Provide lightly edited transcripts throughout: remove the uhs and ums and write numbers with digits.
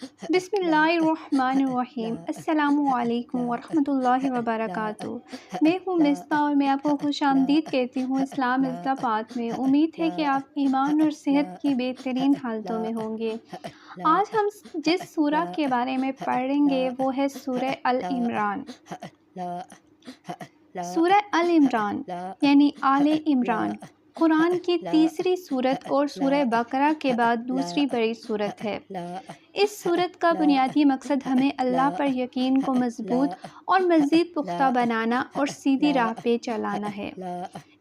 بسم اللہ الرحمن الرحیم۔ السلام علیکم ورحمۃ اللہ وبرکاتہ۔ میں ہوں مصباح اور میں آپ کو خوش آمدید کہتی ہوں اسلام از دا پاتھ میں۔ امید ہے کہ آپ ایمان اور صحت کی بہترین حالتوں میں ہوں گے۔ آج ہم جس سورہ کے بارے میں پڑھیں گے وہ ہے سورہ ال عمران۔ سورہ ال عمران یعنی آل عمران قرآن کی تیسری سورت اور سورہ بقرہ کے بعد دوسری بڑی سورت ہے۔ اس سورت کا بنیادی مقصد ہمیں اللہ پر یقین کو مضبوط اور مزید پختہ بنانا اور سیدھی راہ پہ چلانا ہے۔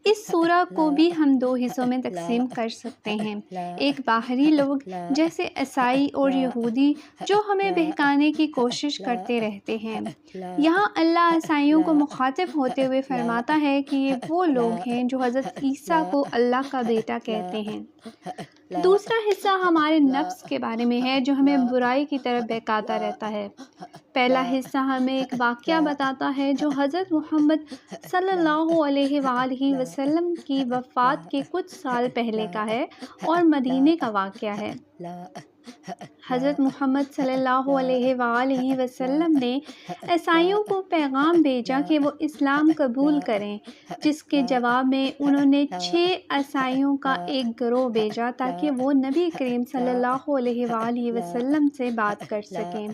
اس سورہ کو بھی ہم دو حصوں میں تقسیم کر سکتے ہیں۔ ایک باہری لوگ جیسے عیسائی اور یہودی جو ہمیں بہکانے کی کوشش کرتے رہتے ہیں۔ یہاں اللہ عیسائیوں کو مخاطب ہوتے ہوئے فرماتا ہے کہ یہ وہ لوگ ہیں جو حضرت عیسیٰ کو اللہ کا بیٹا کہتے ہیں۔ دوسرا حصہ ہمارے نفس کے بارے میں ہے جو ہمیں برائی کی طرف بہکاتا رہتا ہے۔ پہلا حصہ ہمیں ایک واقعہ بتاتا ہے جو حضرت محمد صلی اللہ علیہ وآلہ وسلم کی وفات کے کچھ سال پہلے کا ہے اور مدینے کا واقعہ ہے۔ حضرت محمد صلی اللہ علیہ وآلہ وسلم نے عیسائیوں کو پیغام بھیجا کہ وہ اسلام قبول کریں، جس کے جواب میں انہوں نے 6 عیسائیوں کا ایک گروہ بھیجا تاکہ وہ نبی کریم صلی اللہ علیہ وآلہ وسلم سے بات کر سکیں۔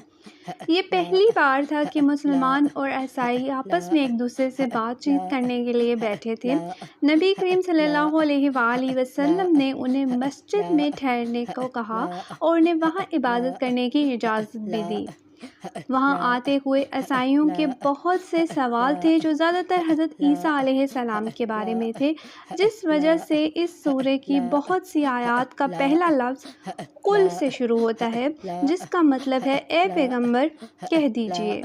یہ پہلی بار تھا کہ مسلمان اور عیسائی آپس میں ایک دوسرے سے بات چیت کرنے کے لیے بیٹھے تھے۔ نبی کریم صلی اللہ علیہ وآلہ وسلم نے انہیں مسجد میں ٹھہرنے کو کہا اور انہیں وہاں عبادت کرنے کی اجازت بھی دی۔ وہاں آتے ہوئے عیسائیوں کے بہت سے سوال تھے جو زیادہ تر حضرت عیسیٰ علیہ السلام کے بارے میں تھے، جس وجہ سے اس سورہ کی بہت سی آیات کا پہلا لفظ قل سے شروع ہوتا ہے، جس کا مطلب ہے اے پیغمبر کہہ دیجئے،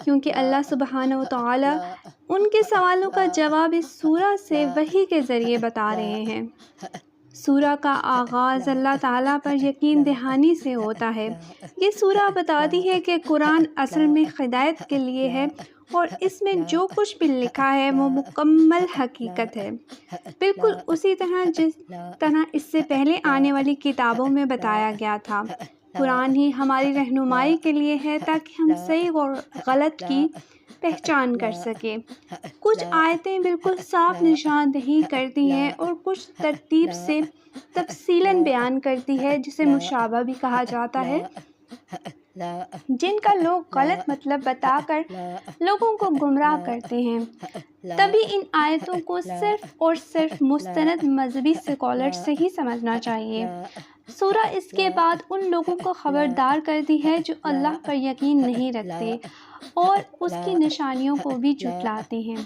کیونکہ اللہ سبحانہ وتعالی ان کے سوالوں کا جواب اس سورہ سے وحی کے ذریعے بتا رہے ہیں۔ سورہ کا آغاز اللہ تعالیٰ پر یقین دہانی سے ہوتا ہے۔ یہ سورہ بتاتی ہے کہ قرآن اصل میں ہدایت کے لیے ہے اور اس میں جو کچھ بھی لکھا ہے وہ مکمل حقیقت ہے، بالکل اسی طرح جس طرح اس سے پہلے آنے والی کتابوں میں بتایا گیا تھا۔ قرآن ہی ہماری رہنمائی کے لیے ہے تاکہ ہم صحیح اور غلط کی پہچان کر سکیں۔ کچھ آیتیں بالکل صاف نشاندہی کرتی ہیں اور کچھ ترتیب سے تفصیلاً بیان کرتی ہے، جسے مشابہ بھی کہا جاتا ہے، جن کا لوگ غلط مطلب بتا کر لوگوں کو گمراہ کرتے ہیں۔ تبھی ان آیتوں کو صرف اور صرف مستند مذہبی اسکالر سے ہی سمجھنا چاہیے۔ سورہ اس کے بعد ان لوگوں کو خبردار کرتی ہے جو اللہ پر یقین نہیں رکھتے اور اس کی نشانیوں کو بھی جھٹلاتے ہیں،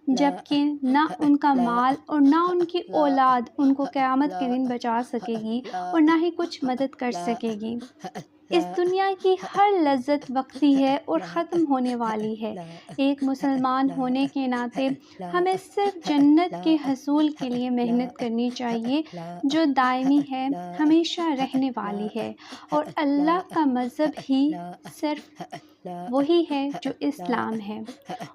جبکہ نہ ان کا مال اور نہ ان کی اولاد ان کو قیامت کے دن بچا سکے گی اور نہ ہی کچھ مدد کر سکے گی۔ اس دنیا کی ہر لذت وقتی ہے اور ختم ہونے والی ہے۔ ایک مسلمان ہونے کے ناطے ہمیں صرف جنت کے حصول کے لیے محنت کرنی چاہیے جو دائمی ہے، ہمیشہ رہنے والی ہے، اور اللہ کا مذہب ہی صرف وہی ہے جو اسلام ہے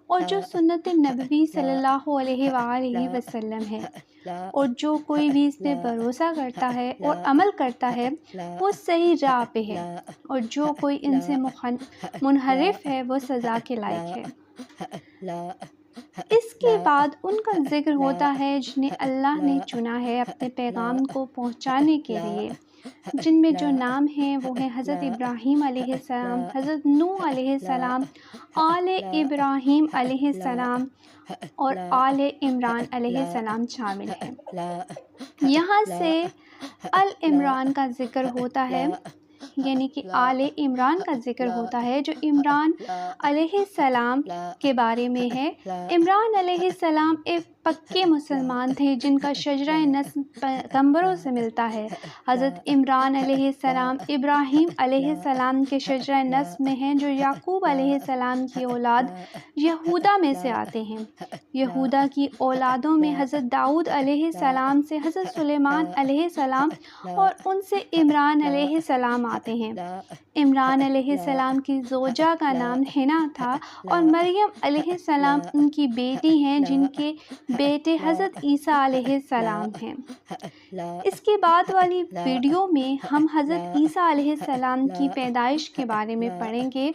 اور جو سنت نبوی صلی اللہ علیہ وآلہ وسلم ہے، اور جو کوئی بھی اس پہ بھروسہ کرتا ہے اور عمل کرتا ہے وہ صحیح راہ پہ ہے، اور جو کوئی ان سے منحرف ہے وہ سزا کے لائق ہے۔ اس کے بعد ان کا ذکر ہوتا ہے جنہیں اللہ نے چنا ہے اپنے پیغام کو پہنچانے کے لیے، جن میں جو نام ہیں وہ ہیں حضرت ابراہیم علیہ السلام، حضرت نوح علیہ السلام، آل ابراہیم علیہ السلام اور آل عمران علیہ السلام شامل ہیں۔ یہاں سے العمران کا ذکر ہوتا ہے، یعنی کہ آل عمران کا ذکر ہوتا ہے جو عمران علیہ السلام کے بارے میں ہے۔ عمران علیہ السلام ایک پکے مسلمان تھے جن کا شجرہ نسب پیغمبروں سے ملتا ہے۔ حضرت عمران علیہ السلام ابراہیم علیہ السلام کے شجرہ نسب میں ہیں جو یعقوب علیہ السلام کی اولاد یہودا میں سے آتے ہیں۔ یہودا کی اولادوں میں حضرت داؤد علیہ السلام سے حضرت سلیمان علیہ السلام اور ان سے عمران علیہ السلام آتے ہیں۔ عمران علیہ السلام کی زوجہ کا نام حنا تھا اور مریم علیہ السلام ان کی بیٹی ہیں جن کے بیٹے حضرت عیسیٰ علیہ السلام ہیں۔ اس کے بعد والی ویڈیو میں ہم حضرت عیسیٰ علیہ السلام کی پیدائش کے بارے میں پڑھیں گے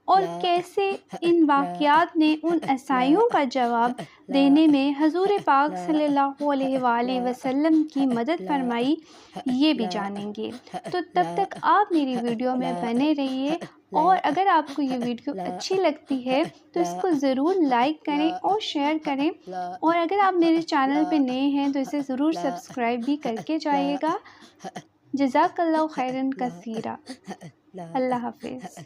اور کیسے ان واقعات نے ان عیسائیوں کا جواب دینے میں حضور پاک صلی اللہ علیہ وآلہ وسلم کی مدد فرمائی، یہ بھی جانیں گے۔ تو تب تک آپ میری ویڈیو میں بنے رہیے، اور اگر آپ کو یہ ویڈیو اچھی لگتی ہے تو اس کو ضرور لائک کریں اور شیئر کریں، اور اگر آپ میرے چینل پہ نئے ہیں تو اسے ضرور سبسکرائب بھی کر کے جائیے گا۔ جزاک اللہ خیرن کثیرا۔ اللہ حافظ۔